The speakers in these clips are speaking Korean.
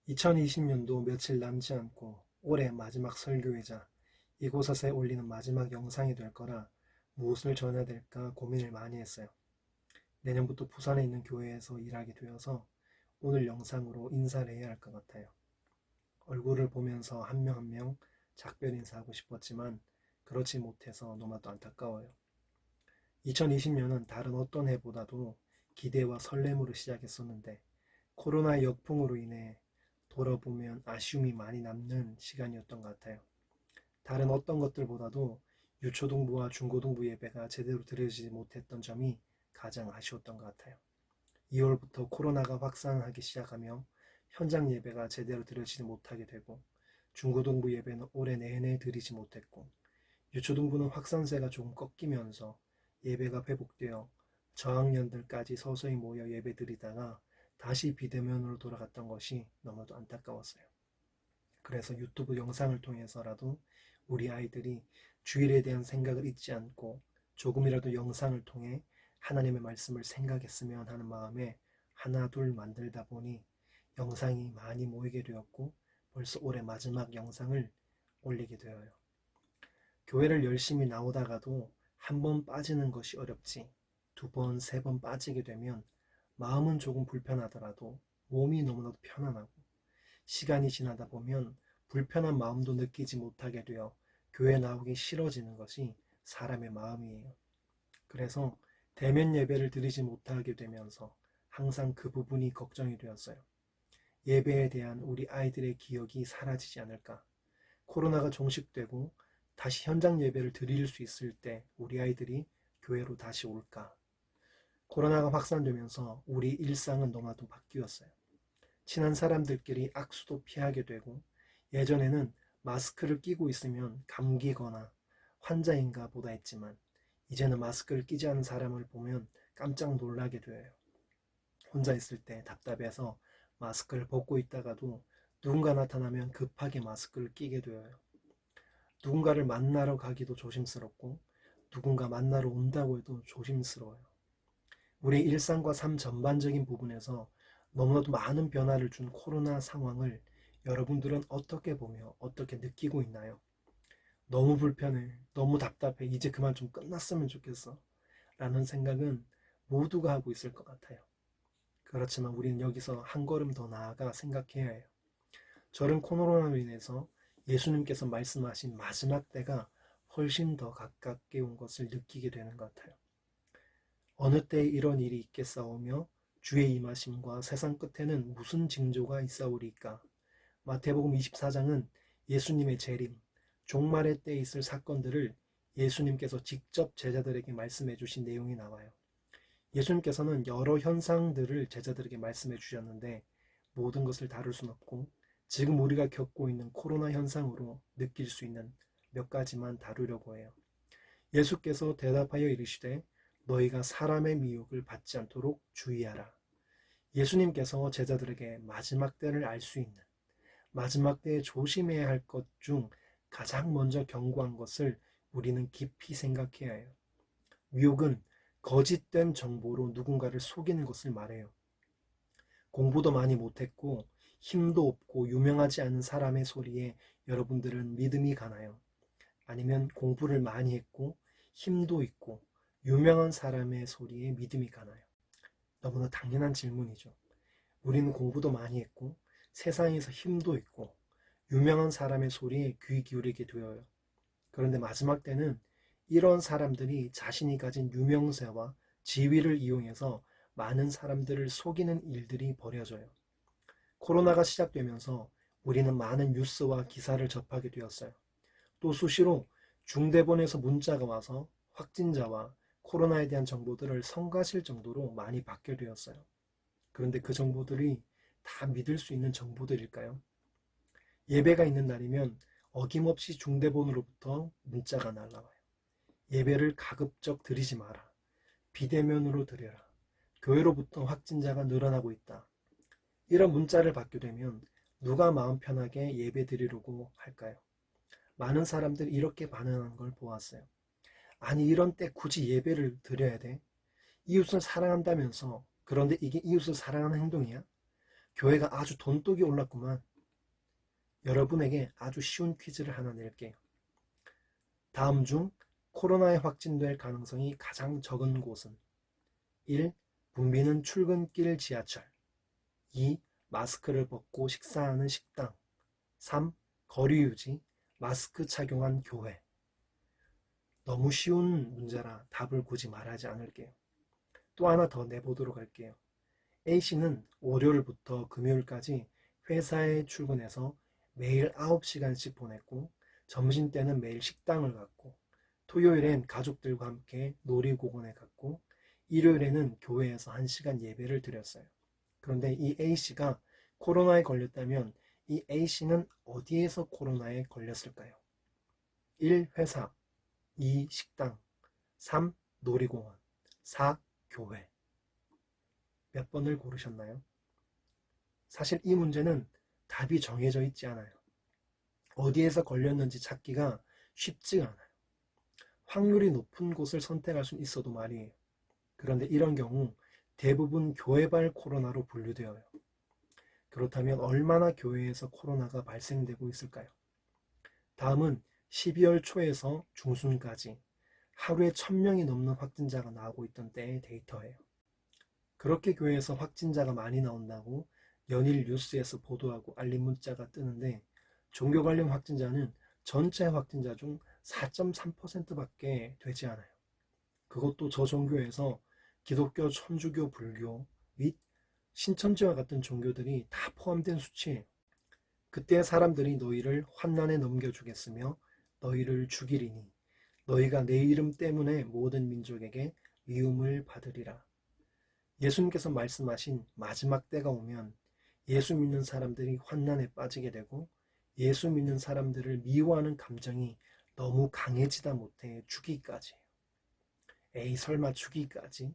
2020년도 며칠 남지 않고 올해 마지막 설교이자 이곳에서 올리는 마지막 영상이 될 거라 무엇을 전해야 될까 고민을 많이 했어요. 내년부터 부산에 있는 교회에서 일하게 되어서 오늘 영상으로 인사를 해야 할 것 같아요. 얼굴을 보면서 한 명 한 명 작별 인사하고 싶었지만 그렇지 못해서 너무나도 안타까워요. 2020년은 다른 어떤 해보다도 기대와 설렘으로 시작했었는데 코로나 역풍으로 인해 돌아보면 아쉬움이 많이 남는 시간이었던 것 같아요. 다른 어떤 것들보다도 유초등부와 중고등부 예배가 제대로 드려지지 못했던 점이 가장 아쉬웠던 것 같아요. 2월부터 코로나가 확산하기 시작하며 현장 예배가 제대로 드려지지 못하게 되고 중고등부 예배는 올해 내내 드리지 못했고 유초등부는 확산세가 조금 꺾이면서 예배가 회복되어 저학년들까지 서서히 모여 예배 드리다가 다시 비대면으로 돌아갔던 것이 너무도 안타까웠어요. 그래서 유튜브 영상을 통해서라도 우리 아이들이 주일에 대한 생각을 잊지 않고 조금이라도 영상을 통해 하나님의 말씀을 생각했으면 하는 마음에 하나 둘 만들다 보니 영상이 많이 모이게 되었고 벌써 올해 마지막 영상을 올리게 되어요. 교회를 열심히 나오다가도 한 번 빠지는 것이 어렵지 두 번, 세 번 빠지게 되면 마음은 조금 불편하더라도 몸이 너무나도 편안하고 시간이 지나다 보면 불편한 마음도 느끼지 못하게 되어 교회 나오기 싫어지는 것이 사람의 마음이에요. 그래서 대면 예배를 드리지 못하게 되면서 항상 그 부분이 걱정이 되었어요. 예배에 대한 우리 아이들의 기억이 사라지지 않을까. 코로나가 종식되고 다시 현장 예배를 드릴 수 있을 때 우리 아이들이 교회로 다시 올까. 코로나가 확산되면서 우리 일상은 너무나도 바뀌었어요. 친한 사람들끼리 악수도 피하게 되고 예전에는 마스크를 끼고 있으면 감기거나 환자인가 보다 했지만 이제는 마스크를 끼지 않은 사람을 보면 깜짝 놀라게 돼요. 혼자 있을 때 답답해서 마스크를 벗고 있다가도 누군가 나타나면 급하게 마스크를 끼게 되어요. 누군가를 만나러 가기도 조심스럽고 누군가 만나러 온다고 해도 조심스러워요. 우리 일상과 삶 전반적인 부분에서 너무나도 많은 변화를 준 코로나 상황을 여러분들은 어떻게 보며 어떻게 느끼고 있나요? 너무 불편해, 너무 답답해, 이제 그만 좀 끝났으면 좋겠어 라는 생각은 모두가 하고 있을 것 같아요. 그렇지만 우리는 여기서 한 걸음 더 나아가 생각해야 해요. 저는 코로나로 인해서 예수님께서 말씀하신 마지막 때가 훨씬 더 가깝게 온 것을 느끼게 되는 것 같아요. 어느 때 이런 일이 있겠사오며 주의 임하심과 세상 끝에는 무슨 징조가 있사오리까. 마태복음 24장은 예수님의 재림, 종말의 때에 있을 사건들을 예수님께서 직접 제자들에게 말씀해 주신 내용이 나와요. 예수님께서는 여러 현상들을 제자들에게 말씀해 주셨는데 모든 것을 다룰 순 없고 지금 우리가 겪고 있는 코로나 현상으로 느낄 수 있는 몇 가지만 다루려고 해요. 예수께서 대답하여 이르시되 너희가 사람의 미혹을 받지 않도록 주의하라. 예수님께서 제자들에게 마지막 때를 알 수 있는 마지막 때에 조심해야 할 것 중 가장 먼저 경고한 것을 우리는 깊이 생각해야 해요. 미혹은 거짓된 정보로 누군가를 속이는 것을 말해요. 공부도 많이 못했고 힘도 없고 유명하지 않은 사람의 소리에 여러분들은 믿음이 가나요? 아니면 공부를 많이 했고 힘도 있고 유명한 사람의 소리에 믿음이 가나요? 너무나 당연한 질문이죠. 우리는 공부도 많이 했고 세상에서 힘도 있고 유명한 사람의 소리에 귀 기울이게 되어요. 그런데 마지막 때는 이런 사람들이 자신이 가진 유명세와 지위를 이용해서 많은 사람들을 속이는 일들이 벌어져요. 코로나가 시작되면서 우리는 많은 뉴스와 기사를 접하게 되었어요. 또 수시로 중대본에서 문자가 와서 확진자와 코로나에 대한 정보들을 성가실 정도로 많이 받게 되었어요. 그런데 그 정보들이 다 믿을 수 있는 정보들일까요? 예배가 있는 날이면 어김없이 중대본으로부터 문자가 날라와요. 예배를 가급적 드리지 마라. 비대면으로 드려라. 교회로부터 확진자가 늘어나고 있다. 이런 문자를 받게 되면 누가 마음 편하게 예배 드리려고 할까요? 많은 사람들이 이렇게 반응하는 걸 보았어요. 아니 이런 때 굳이 예배를 드려야 돼? 이웃을 사랑한다면서 그런데 이게 이웃을 사랑하는 행동이야? 교회가 아주 돈독이 올랐구만. 여러분에게 아주 쉬운 퀴즈를 하나 낼게요. 다음 중 코로나에 확진될 가능성이 가장 적은 곳은 1. 붐비는 출근길 지하철. 2. 마스크를 벗고 식사하는 식당. 3. 거리 유지, 마스크 착용한 교회. 너무 쉬운 문제라 답을 굳이 말하지 않을게요. 또 하나 더 내보도록 할게요. A씨는 월요일부터 금요일까지 회사에 출근해서 매일 9시간씩 보냈고 점심때는 매일 식당을 갔고 토요일엔 가족들과 함께 놀이공원에 갔고 일요일에는 교회에서 1시간 예배를 드렸어요. 그런데 이 A씨가 코로나에 걸렸다면 이 A씨는 어디에서 코로나에 걸렸을까요? 1. 회사, 2. 식당, 3. 놀이공원, 4. 교회. 몇 번을 고르셨나요? 사실 이 문제는 답이 정해져 있지 않아요. 어디에서 걸렸는지 찾기가 쉽지가 않아요. 확률이 높은 곳을 선택할 수는 있어도 말이에요. 그런데 이런 경우 대부분 교회발 코로나로 분류되어요. 그렇다면 얼마나 교회에서 코로나가 발생되고 있을까요? 다음은 12월 초에서 중순까지 하루에 1000명이 넘는 확진자가 나오고 있던 때의 데이터예요. 그렇게 교회에서 확진자가 많이 나온다고 연일 뉴스에서 보도하고 알림 문자가 뜨는데 종교 관련 확진자는 전체 확진자 중 4.3%밖에 되지 않아요. 그것도 저 종교에서 기독교, 천주교, 불교 및 신천지와 같은 종교들이 다 포함된 수치예요. 그때 사람들이 너희를 환난에 넘겨주겠으며 너희를 죽이리니 너희가 내 이름 때문에 모든 민족에게 미움을 받으리라. 예수님께서 말씀하신 마지막 때가 오면 예수 믿는 사람들이 환난에 빠지게 되고 예수 믿는 사람들을 미워하는 감정이 너무 강해지다 못해 죽이기까지. 에이, 설마 죽이기까지?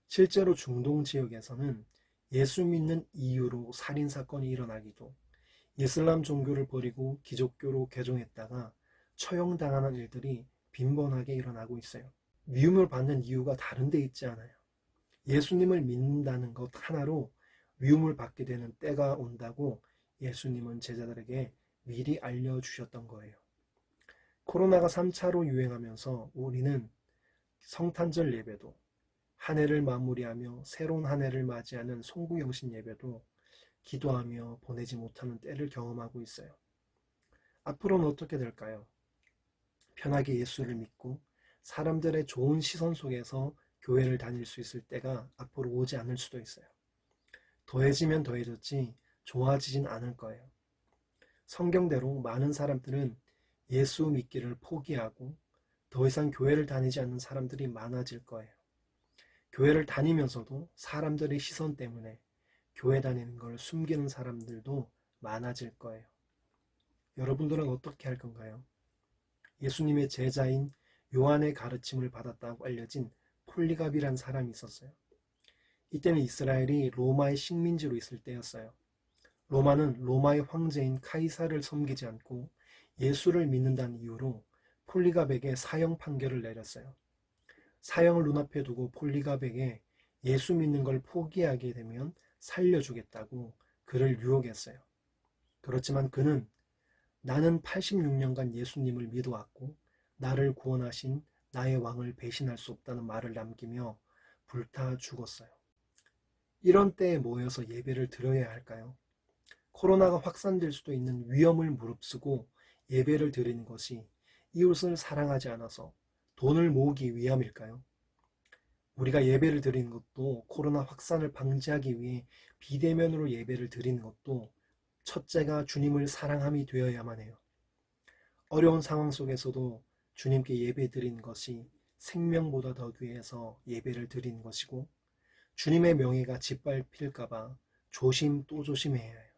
실제로 중동 지역에서는 예수 믿는 이유로 살인사건이 일어나기도 이슬람 종교를 버리고 기독교로 개종했다가 처형당하는 일들이 빈번하게 일어나고 있어요. 미움을 받는 이유가 다른 데 있지 않아요. 예수님을 믿는다는 것 하나로 미움을 받게 되는 때가 온다고 예수님은 제자들에게 미리 알려주셨던 거예요. 코로나가 3차로 유행하면서 우리는 성탄절 예배도 한 해를 마무리하며 새로운 한 해를 맞이하는 송구영신 예배도 기도하며 보내지 못하는 때를 경험하고 있어요. 앞으로는 어떻게 될까요? 편하게 예수를 믿고 사람들의 좋은 시선 속에서 교회를 다닐 수 있을 때가 앞으로 오지 않을 수도 있어요. 더해지면 더해졌지 좋아지진 않을 거예요. 성경대로 많은 사람들은 예수 믿기를 포기하고 더 이상 교회를 다니지 않는 사람들이 많아질 거예요. 교회를 다니면서도 사람들의 시선 때문에 교회 다니는 걸 숨기는 사람들도 많아질 거예요. 여러분들은 어떻게 할 건가요? 예수님의 제자인 요한의 가르침을 받았다고 알려진 폴리갑이란 사람이 있었어요. 이때는 이스라엘이 로마의 식민지로 있을 때였어요. 로마는 로마의 황제인 카이사를 섬기지 않고 예수를 믿는다는 이유로 폴리갑에게 사형 판결을 내렸어요. 사형을 눈앞에 두고 폴리갑에게 예수 믿는 걸 포기하게 되면 살려주겠다고 그를 유혹했어요. 그렇지만 그는 나는 86년간 예수님을 믿어왔고 나를 구원하신 나의 왕을 배신할 수 없다는 말을 남기며 불타 죽었어요. 이런 때에 모여서 예배를 드려야 할까요? 코로나가 확산될 수도 있는 위험을 무릅쓰고 예배를 드리는 것이 이웃을 사랑하지 않아서 돈을 모으기 위함일까요? 우리가 예배를 드리는 것도 코로나 확산을 방지하기 위해 비대면으로 예배를 드리는 것도 첫째가 주님을 사랑함이 되어야만 해요. 어려운 상황 속에서도 주님께 예배 드리는 것이 생명보다 더 귀해서 예배를 드리는 것이고 주님의 명예가 짓밟힐까봐 조심 또 조심해야 해요.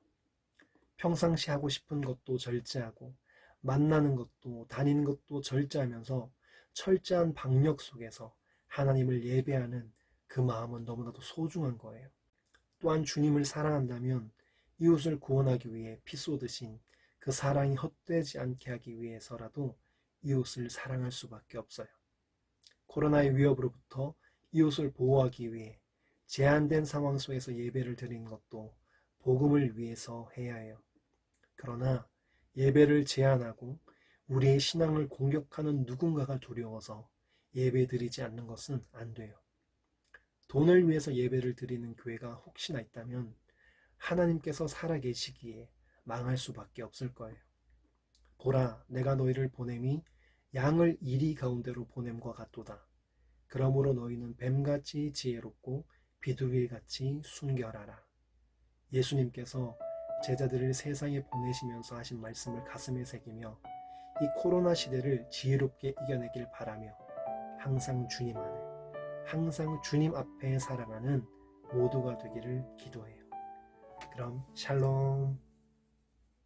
평상시 하고 싶은 것도 절제하고 만나는 것도 다니는 것도 절제하면서 철저한 방역 속에서 하나님을 예배하는 그 마음은 너무나도 소중한 거예요. 또한 주님을 사랑한다면 이웃을 구원하기 위해 피 쏟으신 그 사랑이 헛되지 않게 하기 위해서라도 이웃을 사랑할 수밖에 없어요. 코로나의 위협으로부터 이웃을 보호하기 위해 제한된 상황 속에서 예배를 드리는 것도 복음을 위해서 해야 해요. 그러나 예배를 제한하고 우리의 신앙을 공격하는 누군가가 두려워서 예배 드리지 않는 것은 안 돼요. 돈을 위해서 예배를 드리는 교회가 혹시나 있다면 하나님께서 살아계시기에 망할 수밖에 없을 거예요. 보라, 내가 너희를 보냄이 양을 이리 가운데로 보냄과 같도다. 그러므로 너희는 뱀같이 지혜롭고 비둘기같이 순결하라. 예수님께서 제자들을 세상에 보내시면서 하신 말씀을 가슴에 새기며 이 코로나 시대를 지혜롭게 이겨내길 바라며 항상 주님 안에, 항상 주님 앞에 살아가는 모두가 되기를 기도해요. 그럼 샬롬.